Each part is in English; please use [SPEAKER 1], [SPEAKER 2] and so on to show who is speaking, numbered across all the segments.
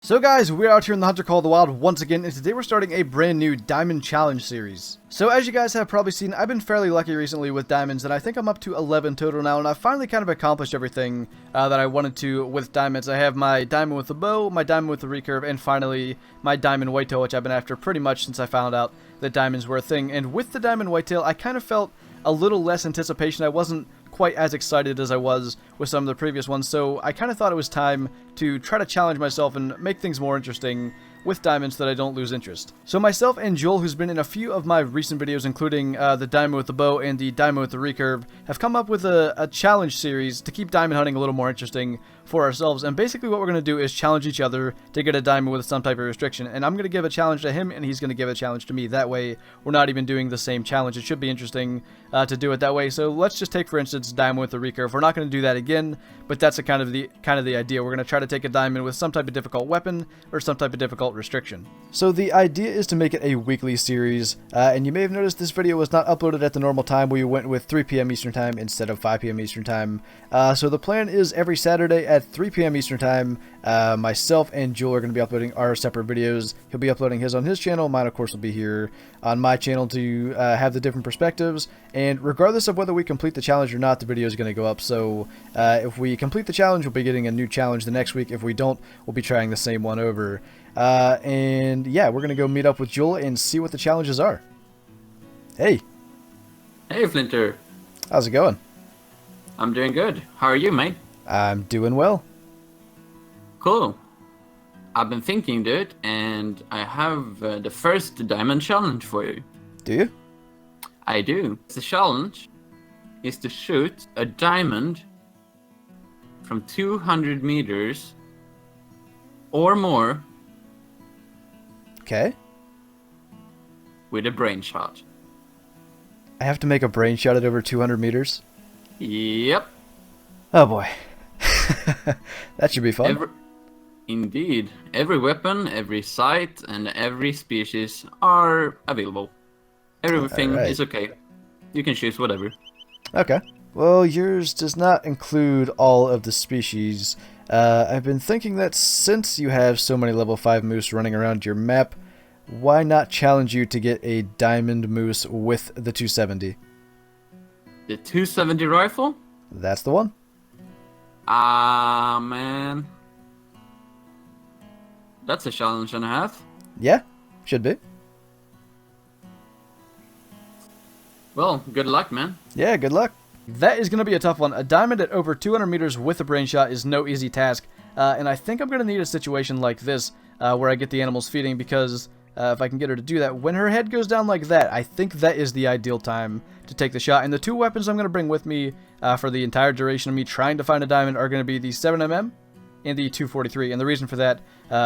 [SPEAKER 1] So guys, we're out here in the Hunter Call of the Wild once again, and today we're starting a brand new Diamond Challenge series. So as you guys have probably seen, I've been fairly lucky recently with diamonds, and I think I'm up to 11 total now, and I've finally kind of accomplished everything that I wanted to with diamonds. I have my diamond with the bow, my diamond with the recurve, and finally my diamond whitetail, which I've been after pretty much since I found out that diamonds were a thing. And with the diamond whitetail, I kind of felt a little less anticipation. I wasn't quite as excited as I was with some of the previous ones, so I kind of thought it was time to try to challenge myself and make things more interesting with diamonds so that I don't lose interest. So myself and Joel, who's been in a few of my recent videos, including the diamond with the bow and the diamond with the recurve, have come up with a challenge series to keep diamond hunting a little more interesting for ourselves. And basically what we're going to do is challenge each other to get a diamond with some type of restriction. And I'm going to give a challenge to him, and he's going to give a challenge to me. That way we're not even doing the same challenge. It should be interesting to do it that way. So let's just take, for instance, diamond with the recurve. We're not going to do that again, but that's kind of the idea. We're going to try to take a diamond with some type of difficult weapon or some type of difficult restriction. So the idea is to make it a weekly series, and you may have noticed this video was not uploaded at the normal time. We went with 3 p.m. Eastern Time instead of 5 p.m. Eastern Time. So the plan is every Saturday at 3 p.m. Eastern Time, myself and Joel are going to be uploading our separate videos. He'll be uploading his on his channel. Mine, of course, will be here on my channel to have the different perspectives. And regardless of whether we complete the challenge or not, the video is going to go up. So if we complete the challenge, we'll be getting a new challenge the next week. If we don't, we'll be trying the same one over. And yeah, we're going to go meet up with Joel and see what the challenges are. Hey.
[SPEAKER 2] Hey, Flinter.
[SPEAKER 1] How's it going?
[SPEAKER 2] I'm doing good. How are you, mate?
[SPEAKER 1] I'm doing well.
[SPEAKER 2] Cool. I've been thinking, dude, and I have the first diamond challenge for you.
[SPEAKER 1] Do you?
[SPEAKER 2] I do. The challenge is to shoot a diamond from 200 meters or more.
[SPEAKER 1] Okay.
[SPEAKER 2] With a brain shot.
[SPEAKER 1] I have to make a brain shot at over 200 meters?
[SPEAKER 2] Yep.
[SPEAKER 1] Oh boy. That should be fun.
[SPEAKER 2] Indeed. Every weapon, every sight, and every species are available. Everything is okay. You can choose whatever.
[SPEAKER 1] Okay. Well, yours does not include all of the species. I've been thinking that since you have so many level 5 moose running around your map, why not challenge you to get a diamond moose with the 270?
[SPEAKER 2] The 270 rifle?
[SPEAKER 1] That's the one.
[SPEAKER 2] Ah, man. That's a challenge and a half.
[SPEAKER 1] Yeah, should be.
[SPEAKER 2] Well, good luck, man.
[SPEAKER 1] Yeah, good luck. That is going to be a tough one. A diamond at over 200 meters with a brain shot is no easy task. And I think I'm going to need a situation like this where I get the animals feeding, because if I can get her to do that, when her head goes down like that, I think that is the ideal time to take the shot. And the two weapons I'm going to bring with me for the entire duration of me trying to find a diamond are going to be the 7mm and the 243. And the reason for that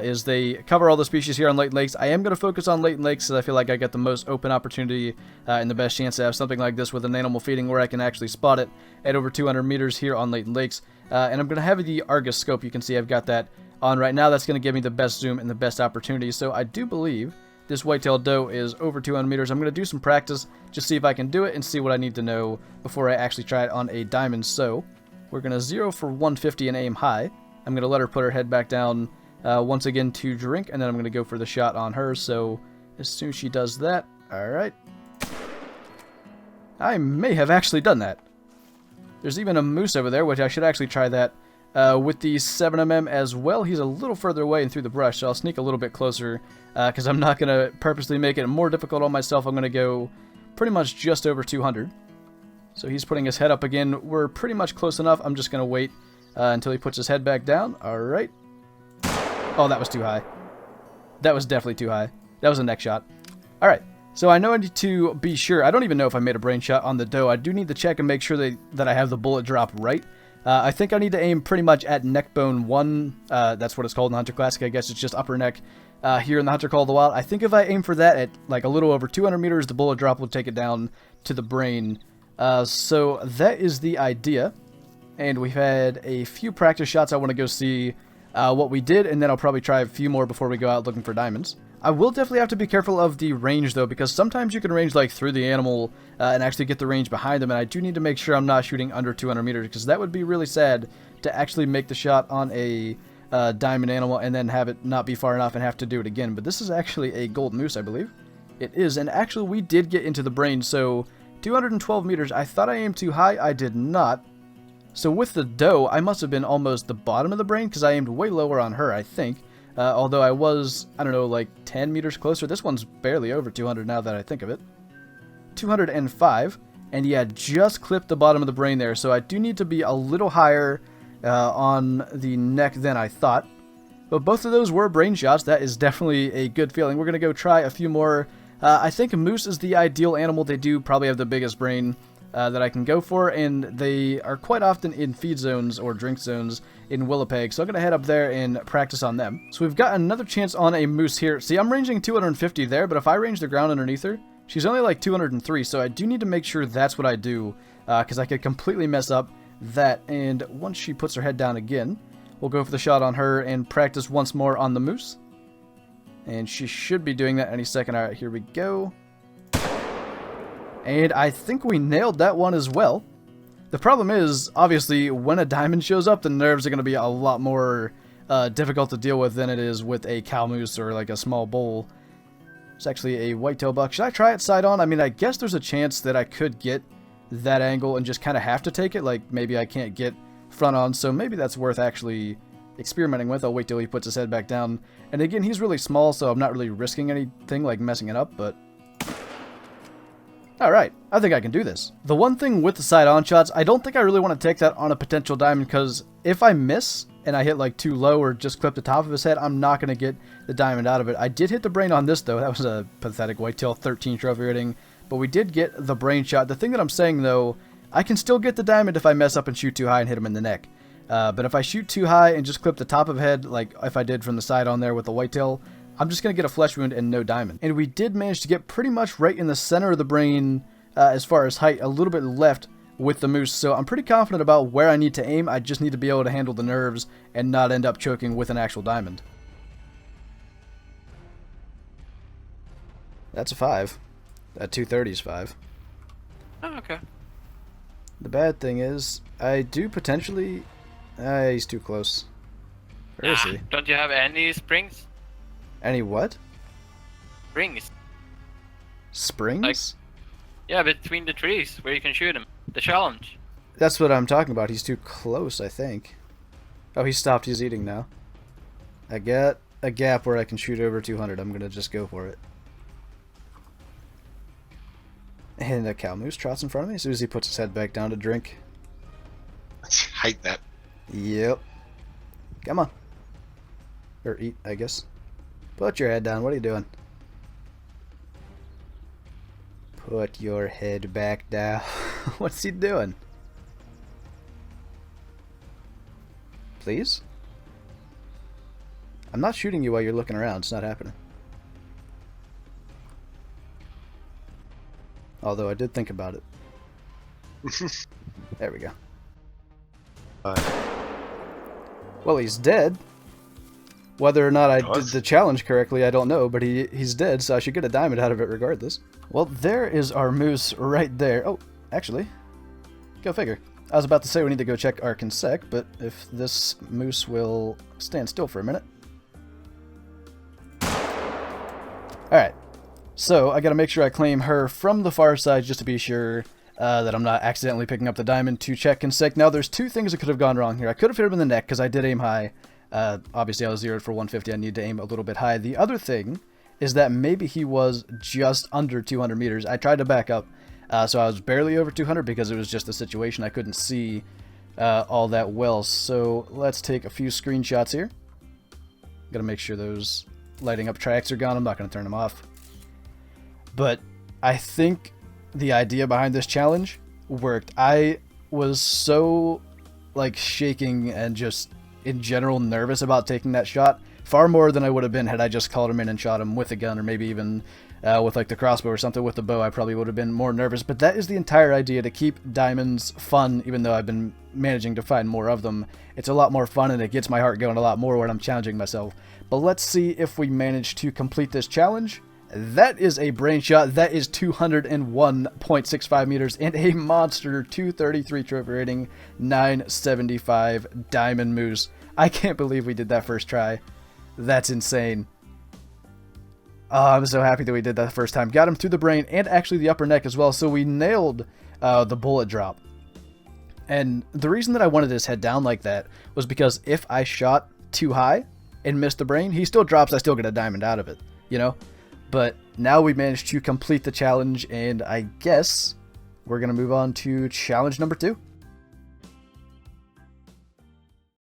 [SPEAKER 1] is they cover all the species here on Latent Lakes. I am going to focus on Latent Lakes because I feel like I get the most open opportunity and the best chance to have something like this with an animal feeding where I can actually spot it at over 200 meters here on Latent Lakes. And I'm going to have the Argus scope. You can see I've got that on right now. That's going to give me the best zoom and the best opportunity. So I do believe this whitetail doe is over 200 meters. I'm going to do some practice, just see if I can do it and see what I need to know before I actually try it on a diamond. So we're going to 0 for 150 and aim high. I'm going to let her put her head back down once again to drink, and then I'm going to go for the shot on her. So as soon as she does that, alright. I may have actually done that. There's even a moose over there, which I should actually try that with the 7mm as well. He's a little further away and through the brush, so I'll sneak a little bit closer because I'm not going to purposely make it more difficult on myself. I'm going to go pretty much just over 200. So he's putting his head up again. We're pretty much close enough. I'm just going to wait until he puts his head back down. Alright. Oh, that was too high. That was definitely too high. That was a neck shot. Alright. So I know I need to be sure. I don't even know if I made a brain shot on the doe. I do need to check and make sure that I have the bullet drop right. I think I need to aim pretty much at neck bone 1. That's what it's called in the Hunter Classic. I guess it's just upper neck here in the Hunter Call of the Wild. I think if I aim for that at like a little over 200 meters, the bullet drop will take it down to the brain. So that is the idea. And we've had a few practice shots. I want to go see what we did, and then I'll probably try a few more before we go out looking for diamonds. I will definitely have to be careful of the range, though, because sometimes you can range like through the animal and actually get the range behind them, and I do need to make sure I'm not shooting under 200 meters, because that would be really sad to actually make the shot on a diamond animal and then have it not be far enough and have to do it again. But this is actually a gold moose, I believe. It is, and actually we did get into the brain, so 212 meters. I thought I aimed too high. I did not. So with the doe, I must have been almost the bottom of the brain because I aimed way lower on her, I think. Although I was, I don't know, like 10 meters closer. This one's barely over 200 now that I think of it. 205. And yeah, just clipped the bottom of the brain there. So I do need to be a little higher on the neck than I thought. But both of those were brain shots. That is definitely a good feeling. We're going to go try a few more. I think a moose is the ideal animal. They do probably have the biggest brain that I can go for, and they are quite often in feed zones or drink zones in Willowpeg, so I'm going to head up there and practice on them. So we've got another chance on a moose here. See, I'm ranging 250 there, but if I range the ground underneath her, she's only like 203, so I do need to make sure that's what I do, because I could completely mess up that, and once she puts her head down again, we'll go for the shot on her and practice once more on the moose. And she should be doing that any second. Alright, here we go. And I think we nailed that one as well. The problem is, obviously, when a diamond shows up, the nerves are going to be a lot more difficult to deal with than it is with a cow moose or like a small bull. It's actually a whitetail buck. Should I try it side on? I mean, I guess there's a chance that I could get that angle and just kind of have to take it. Like, maybe I can't get front on, so maybe that's worth actually experimenting with. I'll wait till he puts his head back down. And again, he's really small, so I'm not really risking anything like messing it up, but alright, I think I can do this. The one thing with the side-on shots, I don't think I really want to take that on a potential diamond, because if I miss and I hit like too low or just clip the top of his head, I'm not going to get the diamond out of it. I did hit the brain on this, though. That was a pathetic whitetail 13 trophy rating, but we did get the brain shot. The thing that I'm saying, though, I can still get the diamond if I mess up and shoot too high and hit him in the neck. But if I shoot too high and just clip the top of head, like if I did from the side on there with the whitetail, I'm just going to get a flesh wound and no diamond. And we did manage to get pretty much right in the center of the brain as far as height, a little bit left with the moose. So I'm pretty confident about where I need to aim. I just need to be able to handle the nerves and not end up choking with an actual diamond. That's a 5. That 230 is 5.
[SPEAKER 3] Oh, okay.
[SPEAKER 1] The bad thing is, I do potentially... he's too close. Where is he?
[SPEAKER 3] Don't you have any springs?
[SPEAKER 1] Any what?
[SPEAKER 3] Springs.
[SPEAKER 1] Springs?
[SPEAKER 3] Like, yeah, between the trees where you can shoot him. The challenge.
[SPEAKER 1] That's what I'm talking about. He's too close, I think. Oh, he stopped. He's eating now. I get a gap where I can shoot over 200. I'm going to just go for it. And the cow moose trots in front of me as soon as he puts his head back down to drink.
[SPEAKER 4] Let's hide that.
[SPEAKER 1] Yep. Come on. Or eat, I guess. Put your head down. What are you doing? Put your head back down. What's he doing? Please? I'm not shooting you while you're looking around. It's not happening. Although I did think about it. There we go. Well, he's dead. Whether or not I did the challenge correctly, I don't know, but he's dead, so I should get a diamond out of it regardless. Well, there is our moose right there. Oh, actually, go figure. I was about to say we need to go check our consec, but if this moose will stand still for a minute. Alright, so I gotta make sure I claim her from the far side just to be sure that I'm not accidentally picking up the diamond to check consec. Now, there's two things that could have gone wrong here. I could have hit him in the neck because I did aim high. Obviously, I was zeroed for 150. I need to aim a little bit high. The other thing is that maybe he was just under 200 meters. I tried to back up, so I was barely over 200 because it was just a situation I couldn't see all that well. So let's take a few screenshots here. Gotta make sure those lighting up tracks are gone. I'm not gonna turn them off. But I think the idea behind this challenge worked. I was so like shaking and just in general nervous about taking that shot, far more than I would have been had I just called him in and shot him with a gun, or maybe even with like the crossbow or something. With the bow I probably would have been more nervous, but that is the entire idea, to keep diamonds fun. Even though I've been managing to find more of them, it's a lot more fun and it gets my heart going a lot more when I'm challenging myself. But let's see if we manage to complete this challenge. That is a brain shot. That is 201.65 meters and a monster 233 trophy rating, 975 diamond moose. I can't believe we did that first try. That's insane. Oh, I'm so happy that we did that the first time. Got him through the brain and actually the upper neck as well. So we nailed the bullet drop. And the reason that I wanted his head down like that was because if I shot too high and missed the brain, he still drops. I still get a diamond out of it, you know? But now we managed to complete the challenge, and I guess we're going to move on to challenge number 2.